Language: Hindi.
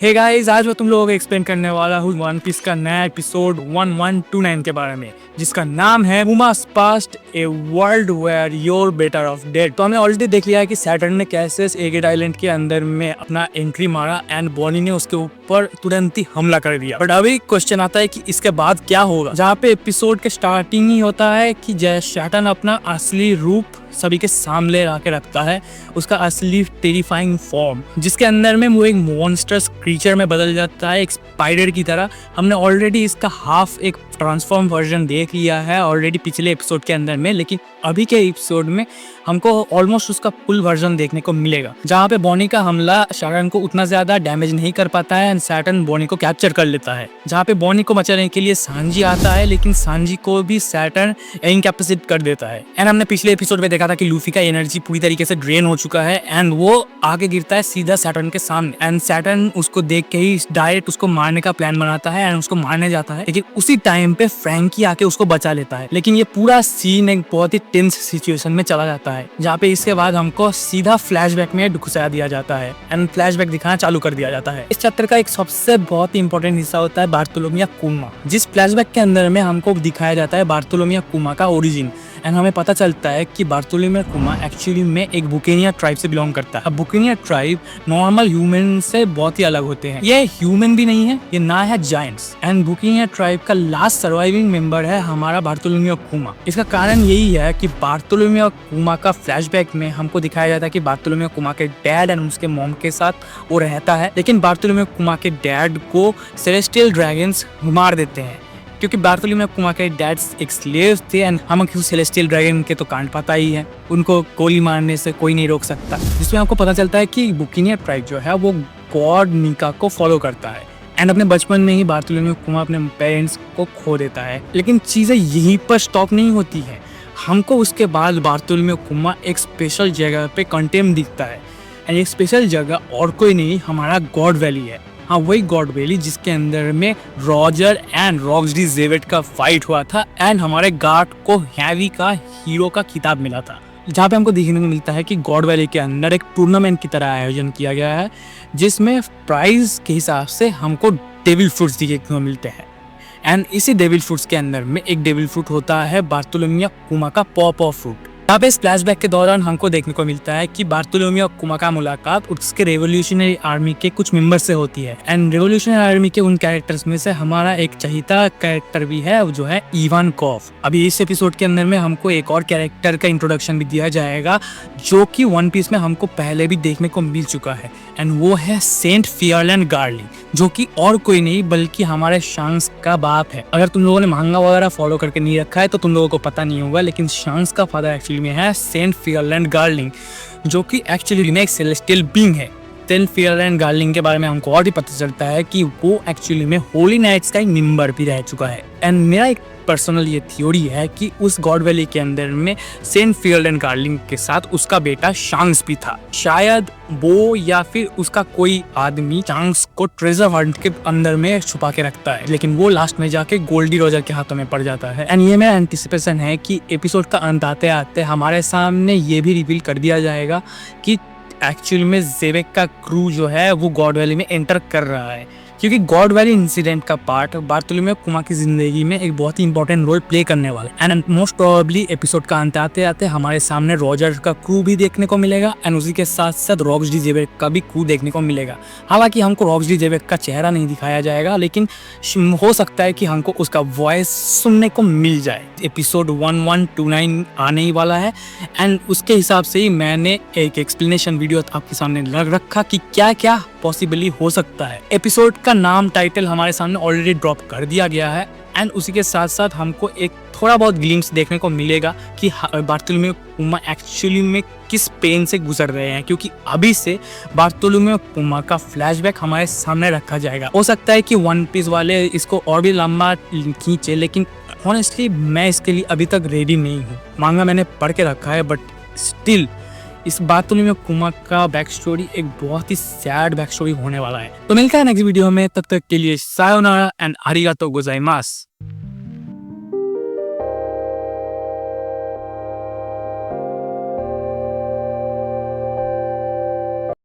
हे गाइस, आज मैं तुम लोगों को एक्सप्लेन करने वाला हूँ वन पीस का नया एपिसोड 1129 के बारे में, जिसका नाम है Puma's past a world where your better off dead. तो हमने ऑलरेडी देख लिया है कि सैटर्न ने कैसे एगेट आइलैंड के अंदर में अपना एंट्री मारा एंड बॉनी ने उसके ऊपर तुरंत ही हमला कर दिया। बट अभी क्वेश्चन आता है कि इसके बाद क्या होगा, जहाँ पे एपिसोड के स्टार्टिंग ही होता है कि सैटर्न अपना असली रूप सभी के सामने आके रखता है, उसका असली टेरिफाइंग फॉर्म, जिसके अंदर में वो एक मॉन्स्टर्स क्रीचर में बदल जाता है, एक स्पाइडर की तरह। हमने ऑलरेडी इसका हाफ एक ट्रांसफॉर्म वर्जन देख लिया है ऑलरेडी पिछले एपिसोड के अंदर में, लेकिन अभी के एपिसोड में हमको ऑलमोस्ट उसका फुल वर्जन देखने को मिलेगा, जहाँ पे बॉनी का हमला सैटर्न को उतना ज्यादा डैमेज नहीं कर पाता है एंड सैटर्न बॉनी को कैप्चर कर लेता है। जहाँ पे बॉनी को बचाने के लिए सांजी आता है, लेकिन सांजी को भी सैटर्न इनकैपेसिट कर देता है। एंड हमने पिछले एपिसोड में देखा था कि लूफी का एनर्जी पूरी तरीके से ड्रेन हो चुका है एंड वो आगे गिरता है सीधा सैटर्न के सामने एंड सैटर्न उसको देख के ही डायरेक्ट उसको मारने का प्लान बनाता है एंड उसको मारने जाता है, लेकिन उसी टाइम पे फ्रैंकी आके उसको बचा लेता है। लेकिन ये पूरा सीन एक बहुत ही टेंस सिचुएशन में चला जाता है, जहाँ पे इसके बाद हमको सीधा फ्लैशबैक में घुसाया दिया जाता है एंड फ्लैशबैक दिखाना चालू कर दिया जाता है। इस चैप्टर का एक सबसे बहुत ही इंपॉर्टेंट हिस्सा होता है बार्थोलोमिया कुमा, जिस फ्लैशबैक के अंदर में हमको दिखाया जाता है बार्थोलोमिया कुमा का ओरिजिन एंड हमें पता चलता है कि बार्थोलोमिया कुमा एक्चुअली में एक बुकेनिया ट्राइब से बिलोंग करता है। अब बुकेनिया ट्राइब नॉर्मल ह्यूमन से बहुत ही अलग होते हैं, ये ह्यूमन भी नहीं है, ये ना है जायंट्स एंड बुकेनिया ट्राइब का लास्ट सर्वाइविंग मेंबर है हमारा बार्थोलोमिया कुमा। इसका कारण यही है कि बार्थोलोमिया कुमा का फ्लैशबैक में हमको दिखाया जाता है कि बार्थोलोमिया कुमा के डैड एंड उसके मॉम के साथ वो रहता है, लेकिन बार्थोलोमिया कुमा के डैड को सेलेस्टियल ड्रैगन्स मार देते हैं, क्योंकि बार्थोलोमिया कुमा के डैड एक स्लेव थे एंड हम सेलेस्टियल ड्रैगन के तो कांड पता ही है, उनको गोली मारने से कोई नहीं रोक सकता। जिसमें आपको पता चलता है कि बुकेनिया ट्राइब जो है वो गॉड निका को फॉलो करता है एंड अपने बचपन में ही बार्थोलोमिया कुमा अपने पेरेंट्स को खो देता है। लेकिन चीज़ें यहीं पर स्टॉप नहीं होती है, हमको उसके बाद बार्थोलोमिया कुमा एक स्पेशल जगह पे कंटेम दिखता है एंड ये स्पेशल जगह और कोई नहीं, हमारा गॉड वैली है। हाँ, वही गॉड वैली जिसके अंदर में रॉजर एंड रॉक्सडी जेवेट का फाइट हुआ था एंड हमारे गार्ड को हैवी का हीरो का खिताब मिला था, जहाँ पे हमको देखने को मिलता है कि गॉड वैली के अंदर एक टूर्नामेंट की तरह आयोजन किया गया है, जिसमें प्राइज के हिसाब से हमको डेविल फ्रूट्स देखने को मिलते हैं एंड इसी डेविल फ्रूट्स के अंदर में एक डेविल फ्रूट होता है बार्थोलोमिया कुमा का पॉ फ्रूट। यहाँ पे इस फ्लैशबैक के दौरान हमको देखने को मिलता है कि बार्थोलोमिया कुमा का मुलाकात उसके रेवोल्यूशनरी आर्मी के कुछ मेंबर से होती है एंड रेवोल्यूशनरी आर्मी के उन कैरेक्टर्स में से हमारा एक चहीता कैरेक्टर भी है, जो है इवानकोव। अभी इस एपिसोड के अंदर में हमको एक और कैरेक्टर का इंट्रोडक्शन भी दिया जाएगा, जो कि वन पीस में हमको पहले भी देखने को मिल चुका है एंड वो है सेंट फियरलैंड गार्लिंग, जो कि और कोई नहीं बल्कि हमारे शांक्स का बाप है। अगर तुम लोगों ने मांगा वगैरह फॉलो करके नहीं रखा है तो तुम लोगों को पता नहीं होगा, लेकिन शांक्स का फादर एक्चुअली में है सेंट फियरलैंड गार्लिंग, जो कि एक्चुअली में एक सेलेस्टियल बीइंग है। सेंट फियरलैंड गार्लिंग के बारे में हमको और भी पता चलता है कि वो एक्चुअली में होली नाइट्स का एक मेंबर भी रह चुका है एंड मेरा एक पर्सनल ये थ्योरी है कि उस गॉड वैली के अंदर में सेंट फियरलैंड गार्लिंग के साथ उसका बेटा शांक्स भी था। शायद वो या फिर उसका कोई आदमी शांक्स को ट्रेजर हंट के अंदर में छुपा के रखता है, लेकिन वो लास्ट में जाके गोल्डी रोजर के हाथों में पड़ जाता है एंड ये मेरा एंटिसिपेशन है कि एपिसोड का अंत आते आते हमारे सामने ये भी रिवील कर दिया जाएगा कि एक्चुअली में जेवेक का क्रू जो है वो गॉड वैली में एंटर कर रहा है, क्योंकि गॉड वैली इंसिडेंट का पार्ट बार्थोलोमिया कुमा की जिंदगी में एक बहुत ही इंपॉर्टेंट रोल प्ले करने वाला है एंड मोस्ट प्रोबेबली एपिसोड का अंत आते आते हमारे सामने रॉजर का क्रू भी देखने को मिलेगा एंड उसी के साथ साथ रॉक्सडी जेवेट का भी क्रू देखने को मिलेगा। हालांकि हमको रॉक्सडी जेवेट का चेहरा नहीं दिखाया जाएगा, लेकिन हो सकता है कि हमको उसका वॉइस सुनने को मिल जाए। एपिसोड 1129 आने ही वाला है एंड उसके हिसाब से ही मैंने एक एक्सप्लेनेशन वीडियो आपके सामने लग रखा कि क्या क्या पॉसिबली हो सकता है। एपिसोड का नाम टाइटल हमारे सामने ऑलरेडी ड्रॉप कर दिया गया है एंड उसी के साथ साथ हमको एक थोड़ा बहुत ग्लिम्स देखने को मिलेगा कि बार्थोलोमिया कुमा एक्चुअली में किस पेन से गुजर रहे हैं, क्योंकि अभी से बार्थोलोमिया कुमा का फ्लैशबैक हमारे सामने रखा जाएगा। हो सकता है कि वन पीस वाले इसको और भी लंबा खींचे, लेकिन ऑनेस्टली मैं इसके लिए अभी तक रेडी नहीं हूँ। मांगा मैंने पढ़ के रखा है, बट स्टिल इस बार्थोलोमिया कुमा का बैक स्टोरी एक बहुत ही सैड बैक स्टोरी होने वाला है। तो मिलता है नेक्स्ट वीडियो में, तब तक के लिए सायोनारा एंड आरिगातो गोजाइमास।